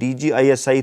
DGISI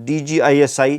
DGISI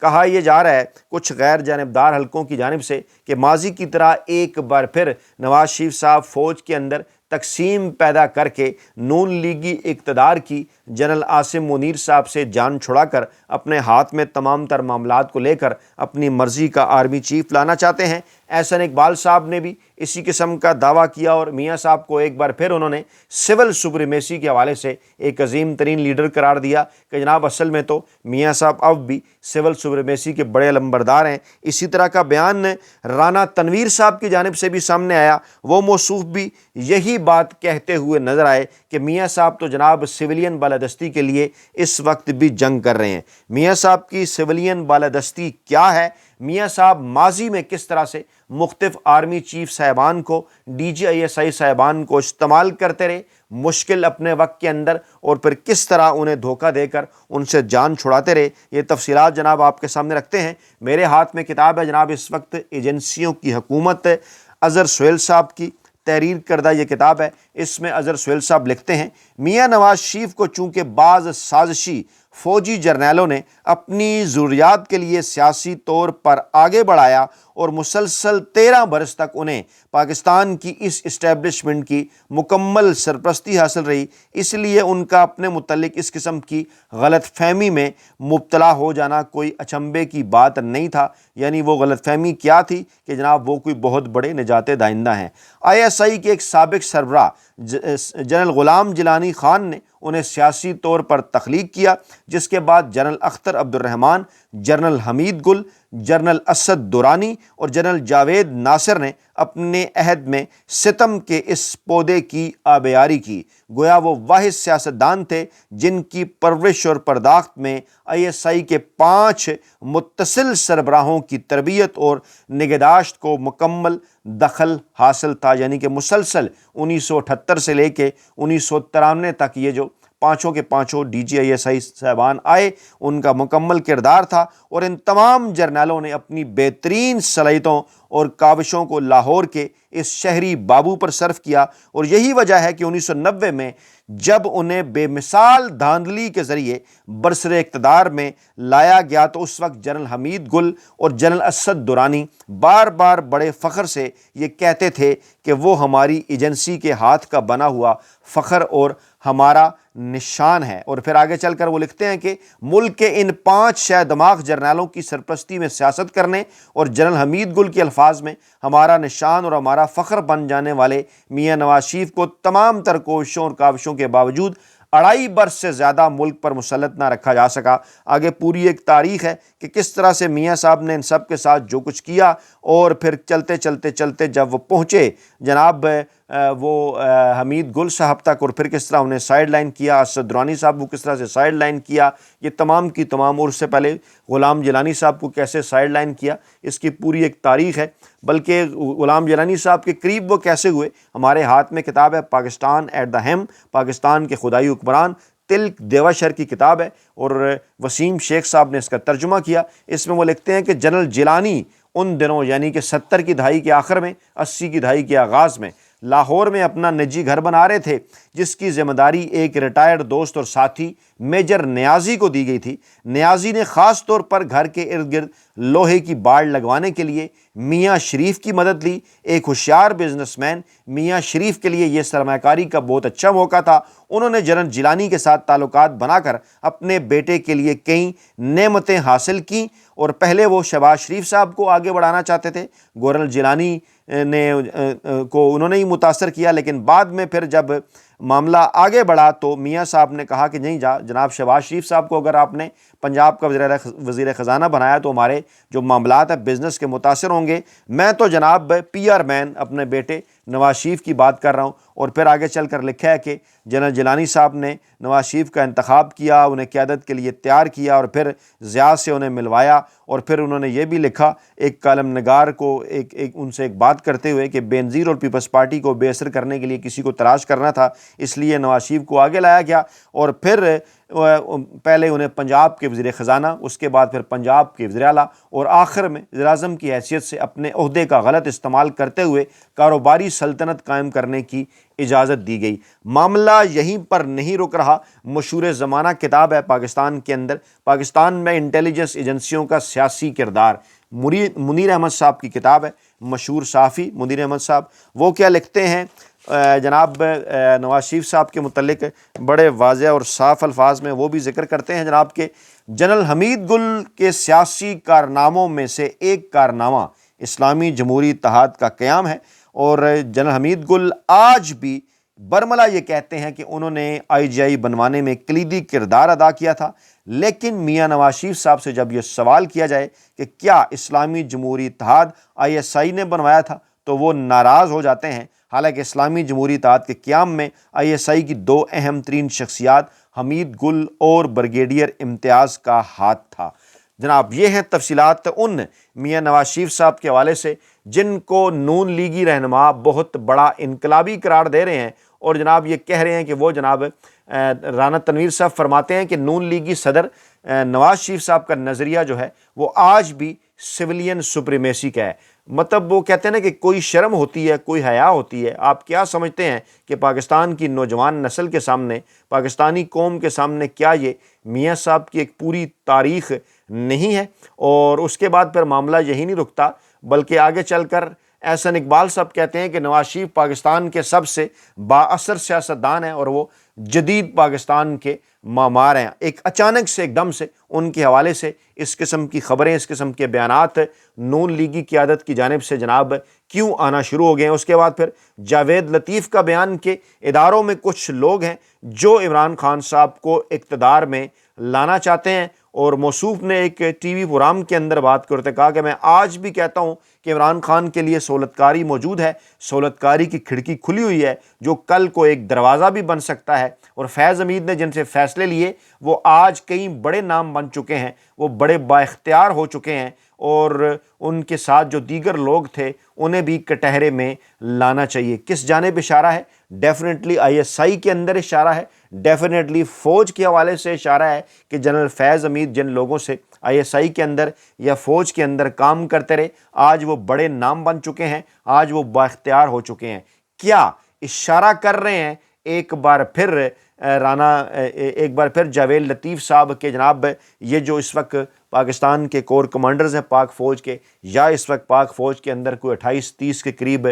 کہا یہ جا رہا ہے کچھ غیر جانبدار حلقوں کی جانب سے کہ ماضی کی طرح ایک بار پھر نواز شریف صاحب فوج کے اندر تقسیم پیدا کر کے نون لیگی اقتدار کی جنرل عاصم منیر صاحب سے جان چھڑا کر اپنے ہاتھ میں تمام تر معاملات کو لے کر اپنی مرضی کا آرمی چیف لانا چاہتے ہیں۔ احسن اقبال صاحب نے بھی اسی قسم کا دعویٰ کیا اور میاں صاحب کو ایک بار پھر انہوں نے سول سپریمیسی کے حوالے سے ایک عظیم ترین لیڈر قرار دیا کہ جناب اصل میں تو میاں صاحب اب بھی سول سپریمیسی کے بڑے علمبردار ہیں۔ اسی طرح کا بیان رانا تنویر صاحب کی جانب سے بھی سامنے آیا، وہ موصوف بھی یہی بات کہتے ہوئے نظر آئے کہ میاں صاحب تو جناب سویلین بالادستی کے لیے اس وقت بھی جنگ کر رہے ہیں۔ میاں صاحب کی سویلین بالادستی کیا ہے؟ میاں صاحب ماضی میں کس طرح سے مختلف آرمی چیف صاحبان کو، D G I S I صاحبان کو استعمال کرتے رہے مشکل اپنے وقت کے اندر، اور پھر کس طرح انہیں دھوکہ دے کر ان سے جان چھڑاتے رہے، یہ تفصیلات جناب آپ کے سامنے رکھتے ہیں۔ میرے ہاتھ میں کتاب ہے جناب اس وقت ایجنسیوں کی حکومت، اظہر سہیل صاحب کی تحریر کردہ یہ کتاب ہے۔ اس میں اظہر سہیل صاحب لکھتے ہیں میاں نواز شریف کو چونکہ بعض سازشی فوجی جرنیلوں نے اپنی ضروریات کے لیے سیاسی طور پر آگے بڑھایا اور مسلسل 13 برس تک انہیں پاکستان کی اس اسٹیبلشمنٹ کی مکمل سرپرستی حاصل رہی، اس لیے ان کا اپنے متعلق اس قسم کی غلط فہمی میں مبتلا ہو جانا کوئی اچنبھے کی بات نہیں تھا۔ یعنی وہ غلط فہمی کیا تھی کہ جناب وہ کوئی بہت بڑے نجات دہندہ ہیں۔ آئی ایس آئی کے ایک سابق سربراہ جنرل غلام جیلانی خان نے انہیں سیاسی طور پر تخلیق کیا، جس کے بعد جنرل اختر عبد الرحمن، جنرل حمید گل، جنرل اسد دورانی اور جنرل جاوید ناصر نے اپنے عہد میں ستم کے اس پودے کی آبیاری کی۔ گویا وہ واحد سیاستدان تھے جن کی پرورش اور پرداخت میں آئی ایس آئی کے 5 متصل سربراہوں کی تربیت اور نگہداشت کو مکمل دخل حاصل تھا۔ یعنی کہ مسلسل 1978 سے لے کے 1993 تک یہ جو پانچوں کے پانچوں D G I S I صاحبان آئے، ان کا مکمل کردار تھا، اور ان تمام جرنیلوں نے اپنی بہترین صلاحیتوں اور کاوشوں کو لاہور کے اس شہری بابو پر صرف کیا، اور یہی وجہ ہے کہ 1990 میں جب انہیں بے مثال دھاندلی کے ذریعے برسر اقتدار میں لایا گیا تو اس وقت جنرل حمید گل اور جنرل اسد دورانی بار بار بڑے فخر سے یہ کہتے تھے کہ وہ ہماری ایجنسی کے ہاتھ کا بنا ہوا فخر اور ہمارا نشان ہے۔ اور پھر آگے چل کر وہ لکھتے ہیں کہ ملک کے ان 5 شہ دماغ جرنیلوں کی سرپرستی میں سیاست کرنے اور جنرل حمید گل کے الفاظ میں ہمارا نشان اور ہمارا فخر بن جانے والے میاں نواز شریف کو تمام تر کوششوں اور کاوشوں کے باوجود 2.5 برس سے زیادہ ملک پر مسلط نہ رکھا جا سکا۔ آگے پوری ایک تاریخ ہے کہ کس طرح سے میاں صاحب نے ان سب کے ساتھ جو کچھ کیا، اور پھر چلتے چلتے چلتے جب وہ پہنچے جناب حمید گل صاحب تک، اور پھر کس طرح انہیں سائیڈ لائن کیا، اسد دورانی صاحب کو کس طرح سے سائیڈ لائن کیا، یہ تمام کی تمام، اور اس سے پہلے غلام جیلانی صاحب کو کیسے سائیڈ لائن کیا، اس کی پوری ایک تاریخ ہے۔ بلکہ غلام جیلانی صاحب کے قریب وہ کیسے ہوئے، ہمارے ہاتھ میں کتاب ہے Pakistan at the helm, Pakistan کے خدائی حکمران، تلک دیواشر کی کتاب ہے، اور وسیم شیخ صاحب نے اس کا ترجمہ کیا۔ اس میں وہ لکھتے ہیں کہ جنرل جیلانی ان دنوں یعنی کہ 70 کی دہائی کے آخر میں، 80 کی دہائی کے آغاز میں لاہور میں اپنا نجی گھر بنا رہے تھے، جس کی ذمہ داری ایک ریٹائرڈ دوست اور ساتھی میجر نیازی کو دی گئی تھی۔ نیازی نے خاص طور پر گھر کے ارد گرد لوہے کی باڑ لگوانے کے لیے میاں شریف کی مدد لی۔ ایک ہوشیار بزنس مین میاں شریف کے لیے یہ سرمایہ کاری کا بہت اچھا موقع تھا۔ انہوں نے جنرل جیلانی کے ساتھ تعلقات بنا کر اپنے بیٹے کے لیے کئی نعمتیں حاصل کیں، اور پہلے وہ شہباز شریف صاحب کو آگے بڑھانا چاہتے تھے، جنرل جیلانی کو انہوں نے ہی متاثر کیا، لیکن بعد میں پھر جب معاملہ آگے بڑھا تو میاں صاحب نے کہا کہ نہیں جناب شہباز شریف صاحب کو اگر آپ نے پنجاب کا وزیر خزانہ بنایا تو ہمارے جو معاملات ہیں بزنس کے متاثر ہوں گے۔ میں تو جناب پی آر مین اپنے بیٹے نواز شریف کی بات کر رہا ہوں۔ اور پھر آگے چل کر لکھا ہے کہ جنرل جیلانی صاحب نے نواز شریف کا انتخاب کیا، انہیں قیادت کے لیے تیار کیا، اور پھر ضیاء سے انہیں ملوایا، اور پھر انہوں نے یہ بھی لکھا ایک کالم نگار کو ان سے ایک بات کرتے ہوئے کہ بینظیر اور پیپلز پارٹی کو بے اثر کرنے کے لیے کسی کو تلاش کرنا تھا، اس لیے نواز شریف کو آگے لایا گیا۔ اور پھر پہلے انہیں پنجاب کے وزیر خزانہ، اس کے بعد پھر پنجاب کے وزیر اعلیٰ اور آخر میں وزیر اعظم کی حیثیت سے اپنے عہدے کا غلط استعمال کرتے ہوئے کاروباری سلطنت قائم کرنے کی اجازت دی گئی۔ معاملہ یہیں پر نہیں رک رہا۔ مشہور زمانہ کتاب ہے پاکستان کے اندر، پاکستان میں انٹیلیجنس ایجنسیوں کا سیاسی کردار، منیر احمد صاحب کی کتاب ہے، مشہور صحافی منیر احمد صاحب۔ وہ کیا لکھتے ہیں جناب نواز شریف صاحب کے متعلق بڑے واضح اور صاف الفاظ میں وہ بھی ذکر کرتے ہیں جناب کہ جنرل حمید گل کے سیاسی کارناموں میں سے ایک کارنامہ اسلامی جمہوری اتحاد کا قیام ہے، اور جنرل حمید گل آج بھی برملا یہ کہتے ہیں کہ انہوں نے IGI بنوانے میں کلیدی کردار ادا کیا تھا۔ لیکن میاں نواز شریف صاحب سے جب یہ سوال کیا جائے کہ کیا اسلامی جمہوری اتحاد ISI نے بنوایا تھا تو وہ ناراض ہو جاتے ہیں، حالانکہ اسلامی جمہوری اتحاد کے قیام میں ISI کی دو اہم ترین شخصیات حمید گل اور بریگیڈیئر امتیاز کا ہاتھ تھا۔ جناب یہ ہیں تفصیلات ان میاں نواز شریف صاحب کے حوالے سے جن کو نون لیگی رہنما بہت بڑا انقلابی قرار دے رہے ہیں، اور جناب یہ کہہ رہے ہیں کہ وہ جناب رانا تنویر صاحب فرماتے ہیں کہ نون لیگی صدر نواز شریف صاحب کا نظریہ جو ہے وہ آج بھی سویلین سپریمیسی کا ہے۔ مطلب وہ کہتے ہیں نا کہ کوئی شرم ہوتی ہے، کوئی حیا ہوتی ہے۔ آپ کیا سمجھتے ہیں کہ پاکستان کی نوجوان نسل کے سامنے، پاکستانی قوم کے سامنے کیا یہ میاں صاحب کی ایک پوری تاریخ نہیں ہے؟ اور اس کے بعد پھر معاملہ یہی نہیں رکتا، بلکہ آگے چل کر احسن اقبال صاحب کہتے ہیں کہ نواز شریف پاکستان کے سب سے با اثر سیاستدان ہیں اور وہ جدید پاکستان کے معمار ہیں۔ ایک اچانک سے ایک دم سے ان کے حوالے سے اس قسم کی خبریں، اس قسم کے بیانات نون لیگی قیادت کی جانب سے جناب کیوں آنا شروع ہو گئے ہیں؟ اس کے بعد پھر جاوید لطیف کا بیان کہ اداروں میں کچھ لوگ ہیں جو عمران خان صاحب کو اقتدار میں لانا چاہتے ہیں، اور موصوف نے ایک ٹی وی پروگرام کے اندر بات کرتے کہا کہ میں آج بھی کہتا ہوں کہ عمران خان کے لیے سہولت کاری موجود ہے، سہولت کاری کی کھڑکی کھلی ہوئی ہے جو کل کو ایک دروازہ بھی بن سکتا ہے۔ اور فیض حمید نے جن سے فیصلے لیے وہ آج کئی بڑے نام بن چکے ہیں، وہ بڑے بااختیار ہو چکے ہیں، اور ان کے ساتھ جو دیگر لوگ تھے انہیں بھی کٹہرے میں لانا چاہیے۔ کس جانب اشارہ ہے؟ ڈیفینیٹلی ISI کے اندر اشارہ ہے، ڈیفینیٹلی فوج کے حوالے سے اشارہ ہے کہ جنرل فیض حمید جن لوگوں سے ISI کے اندر یا فوج کے اندر کام کرتے رہے آج وہ بڑے نام بن چکے ہیں، آج وہ بااختیار ہو چکے ہیں۔ کیا اشارہ کر رہے ہیں ایک بار پھر جاوید لطیف صاحب کے جناب یہ جو اس وقت پاکستان کے کور کمانڈرز ہیں پاک فوج کے، یا اس وقت پاک فوج کے اندر کوئی 28-30 کے قریب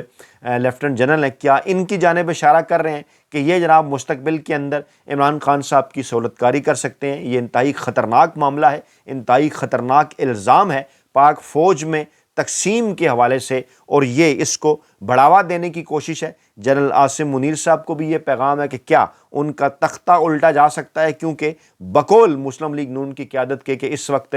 لیفٹنٹ جنرل ہیں، کیا ان کی جانب اشارہ کر رہے ہیں کہ یہ جناب مستقبل کے اندر عمران خان صاحب کی سہولت کاری کر سکتے ہیں؟ یہ انتہائی خطرناک معاملہ ہے، انتہائی خطرناک الزام ہے پاک فوج میں تقسیم کے حوالے سے، اور یہ اس کو بڑھاوا دینے کی کوشش ہے۔ جنرل عاصم منیر صاحب کو بھی یہ پیغام ہے کہ کیا ان کا تختہ الٹا جا سکتا ہے، کیونکہ بقول مسلم لیگ نون کی قیادت کے کہ اس وقت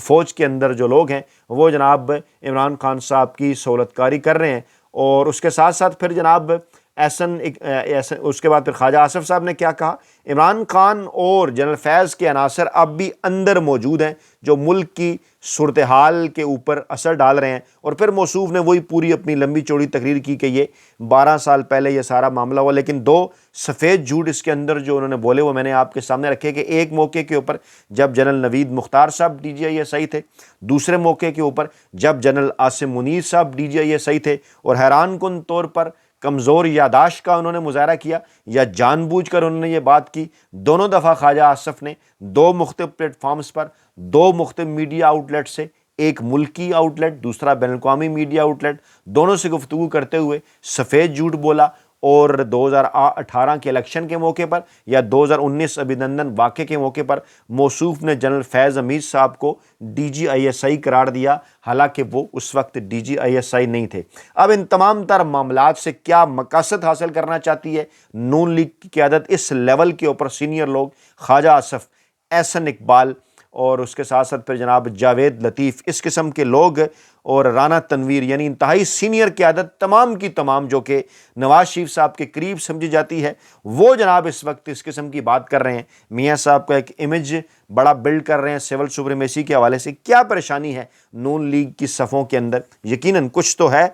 فوج کے اندر جو لوگ ہیں وہ جناب عمران خان صاحب کی سہولت کاری کر رہے ہیں۔ اور اس کے ساتھ ساتھ پھر جناب اس کے بعد پھر خواجہ آصف صاحب نے کیا کہا؟ عمران خان اور جنرل فیض کے عناصر اب بھی اندر موجود ہیں جو ملک کی صورتحال کے اوپر اثر ڈال رہے ہیں۔ اور پھر موصوف نے وہی پوری اپنی لمبی چوڑی تقریر کی کہ یہ 12 سال پہلے یہ سارا معاملہ ہوا، لیکن دو سفید جھوٹ اس کے اندر جو انہوں نے بولے وہ میں نے آپ کے سامنے رکھے کہ ایک موقع کے اوپر جب جنرل نوید مختار صاحب DGI تھے، دوسرے موقع کے اوپر جب جنرل عاصم منیر صاحب DGI تھے، اور حیران کن طور پر کمزور یاداشت کا انہوں نے مظاہرہ کیا یا جان بوجھ کر انہوں نے یہ بات کی۔ دونوں دفعہ خواجہ آصف نے دو مختلف پلیٹ فارمز پر دو مختلف میڈیا آؤٹ لیٹ سے، ایک ملکی آؤٹ لیٹ دوسرا بین الاقوامی میڈیا آؤٹ لیٹ، دونوں سے گفتگو کرتے ہوئے سفید جھوٹ بولا، اور 2018 کے الیکشن کے موقع پر یا 2019 ابھینندن واقعے کے موقع پر موصوف نے جنرل فیض حمید صاحب کو DGI قرار دیا، حالانکہ وہ اس وقت DGI نہیں تھے۔ اب ان تمام تر معاملات سے کیا مقاصد حاصل کرنا چاہتی ہے نون لیگ کی قیادت؟ اس لیول کے اوپر سینئر لوگ خواجہ آصف، احسن اقبال اور اس کے ساتھ ساتھ پھر جناب جاوید لطیف، اس قسم کے لوگ، اور رانا تنویر، یعنی انتہائی سینئر قیادت تمام کی تمام جو کہ نواز شریف صاحب کے قریب سمجھی جاتی ہے، وہ جناب اس وقت اس قسم کی بات کر رہے ہیں، میاں صاحب کا ایک امیج بڑا بلڈ کر رہے ہیں سول سپریمیسی کے حوالے سے۔ کیا پریشانی ہے نون لیگ کی صفوں کے اندر؟ یقیناً کچھ تو ہے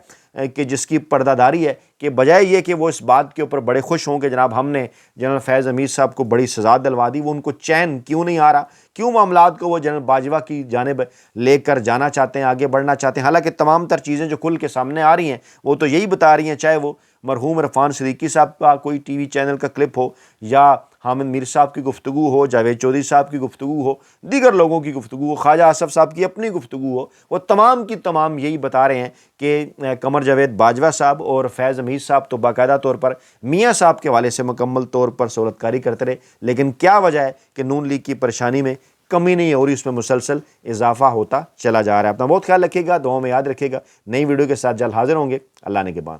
کہ جس کی پردہ داری ہے، کہ بجائے یہ کہ وہ اس بات کے اوپر بڑے خوش ہوں کہ جناب ہم نے جنرل فیض حمید صاحب کو بڑی سزا دلوا دی، وہ ان کو چین کیوں نہیں آ رہا، کیوں معاملات کو وہ جنرل باجوہ کی جانب لے کر جانا چاہتے ہیں، آگے بڑھنا چاہتے ہیں۔ حالانکہ تمام تر چیزیں جو کھل کے سامنے آ رہی ہیں وہ تو یہی بتا رہی ہیں، چاہے وہ مرحوم عرفان صدیقی صاحب کا کوئی ٹی وی چینل کا کلپ ہو، یا حامد میر صاحب کی گفتگو ہو، جاوید چودھری صاحب کی گفتگو ہو، دیگر لوگوں کی گفتگو ہو، خواجہ آصف صاحب کی اپنی گفتگو ہو، وہ تمام کی تمام یہی بتا رہے ہیں کہ قمر جاوید باجوہ صاحب اور فیض حمید صاحب تو باقاعدہ طور پر میاں صاحب کے حوالے سے مکمل طور پر سہولت کاری کرتے رہے، لیکن کیا وجہ ہے کہ نون لیگ کی پریشانی میں کمی نہیں ہو رہی، اس میں مسلسل اضافہ ہوتا چلا جا رہا ہے۔ اپنا بہت خیال رکھیے گا، دعاؤں میں یاد رکھیے گا۔ نئی ویڈیو کے ساتھ جلد حاضر ہوں گے، اللہ نے کے بعد۔